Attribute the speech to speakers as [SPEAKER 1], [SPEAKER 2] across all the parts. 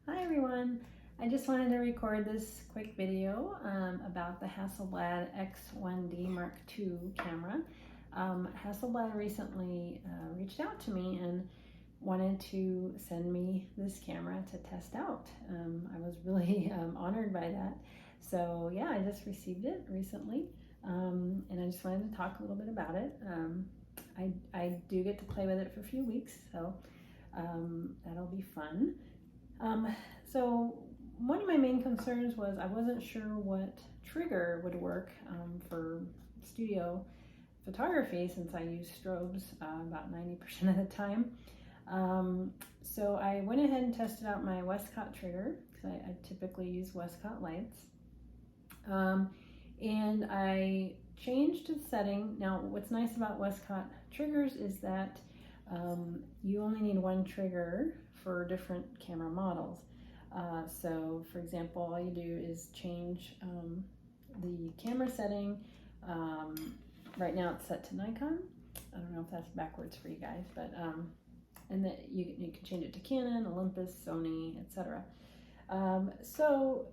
[SPEAKER 1] Hi everyone! I just wanted to record this quick video about the Hasselblad X1Dii Mark II camera. Hasselblad recently reached out to me and wanted to send me this camera to test out. I was really honored by that. So yeah, I just received it recently and I just wanted to talk a little bit about it. I do get to play with it for a few weeks, so that'll be fun. So one of my main concerns was I wasn't sure what trigger would work for studio photography, since I use strobes about 90% of the time. So I went ahead and tested out my Westcott trigger, because I typically use Westcott lights. And I changed the setting. Now what's nice about Westcott triggers is that you only need one trigger for different camera models. So for example, all you do is change the camera setting. Right now it's set to Nikon. I don't know if that's backwards for you guys, but and that you can change it to Canon, Olympus, Sony, etc. So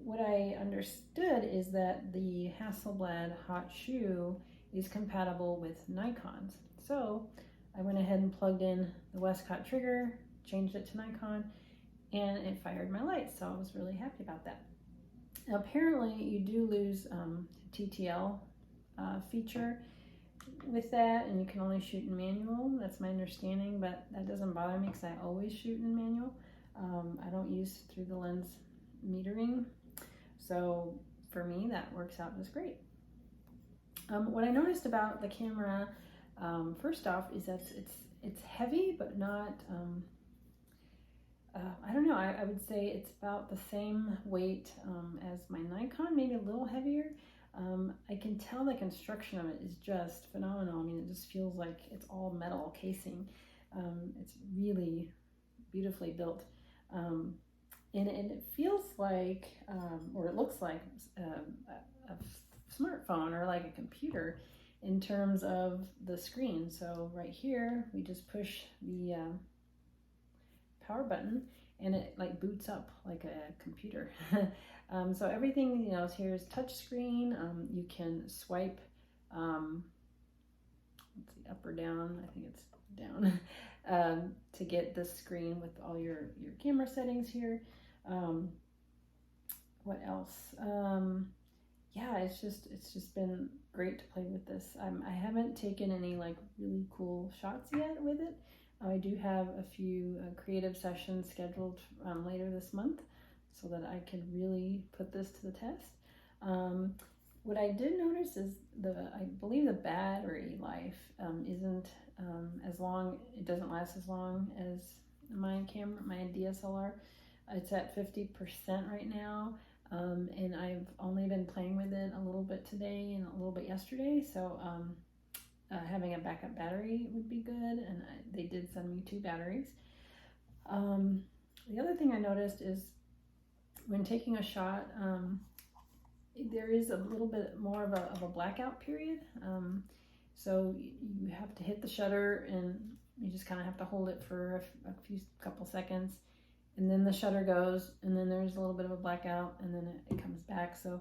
[SPEAKER 1] what I understood is that the Hasselblad hot shoe is compatible with Nikons. So I went ahead and plugged in the Westcott trigger, changed it to Nikon, and it fired my lights, so I was really happy about that. Now, apparently you do lose TTL feature with that, and you can only shoot in manual. That's my understanding, but that doesn't bother me because I always shoot in manual. I don't use through the lens metering, so for me that works out just great. What I noticed about the camera, first off, is that it's heavy, but not I don't know, I would say it's about the same weight as my Nikon, maybe a little heavier. I can tell the construction of it is just phenomenal. I mean, it just feels like it's all metal casing. It's really beautifully built. And it feels like, or it looks like a smartphone or like a computer in terms of the screen. So right here, we just push the power button and it like boots up like a computer. So everything here is touch screen. You can swipe, let's see, up or down, I think it's down, to get the screen with all your camera settings here. What else? Yeah, it's just been great to play with this. I haven't taken any like really cool shots yet with it. I do have a few creative sessions scheduled later this month so that I can really put this to the test. What I did notice is I believe the battery life isn't as long, it doesn't last as long as my camera, my DSLR. It's at 50% right now. And I've only been playing with it a little bit today and a little bit yesterday, so having a backup battery would be good, and they did send me 2 batteries. The other thing I noticed is when taking a shot, there is a little bit more of a blackout period. So you have to hit the shutter and you just kind of have to hold it for a couple seconds, and then the shutter goes, and then there's a little bit of a blackout, and then it comes back. So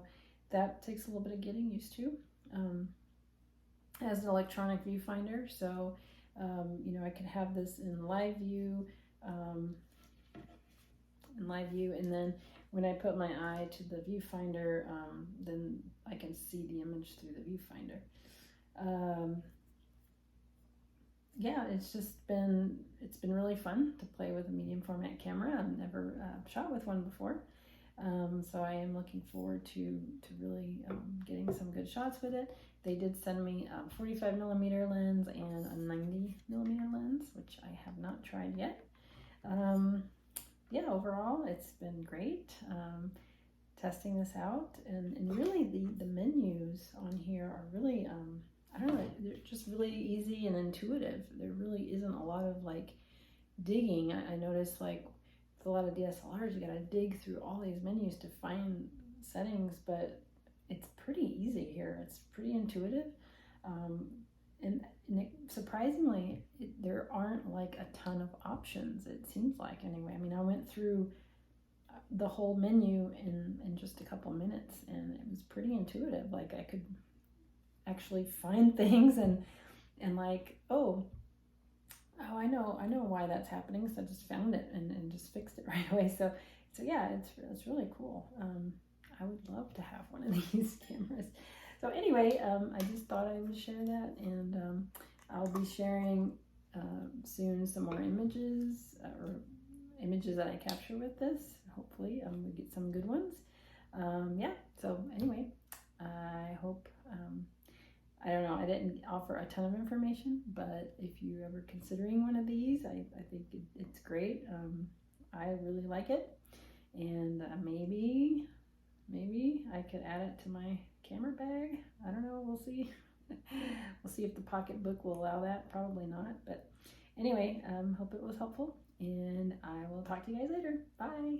[SPEAKER 1] that takes a little bit of getting used to. As an electronic viewfinder, so I could have this in live view, and then when I put my eye to the viewfinder, then I can see the image through the viewfinder. Yeah, it's been really fun to play with a medium format camera. I've never shot with one before, so I am looking forward to really getting some good shots with it. They did send me a 45mm lens and a 90mm lens, which I have not tried yet. Yeah, overall it's been great testing this out, and really the menus on here are really I don't know, they're just really easy and intuitive. There really isn't a lot of like digging. I noticed like with a lot of DSLRs, you gotta dig through all these menus to find settings, but it's pretty easy here. It's pretty intuitive, and surprisingly, there aren't like a ton of options, it seems like, anyway. I mean, I went through the whole menu in just a couple minutes, and it was pretty intuitive. Like I could actually find things and like, oh, I know why that's happening. So I just found it and just fixed it right away. So yeah, it's really cool. I would love to have one of these cameras. So anyway, I just thought I would share that, and I'll be sharing soon some more images or images that I capture with this. Hopefully we get some good ones. Yeah, so anyway, I hope, I don't know, I didn't offer a ton of information, but if you're ever considering one of these, I think it's great. I really like it, and maybe I could add it to my camera bag. I don't know, we'll see. We'll see if the pocketbook will allow that. Probably not, but anyway, hope it was helpful, and I will talk to you guys later. Bye.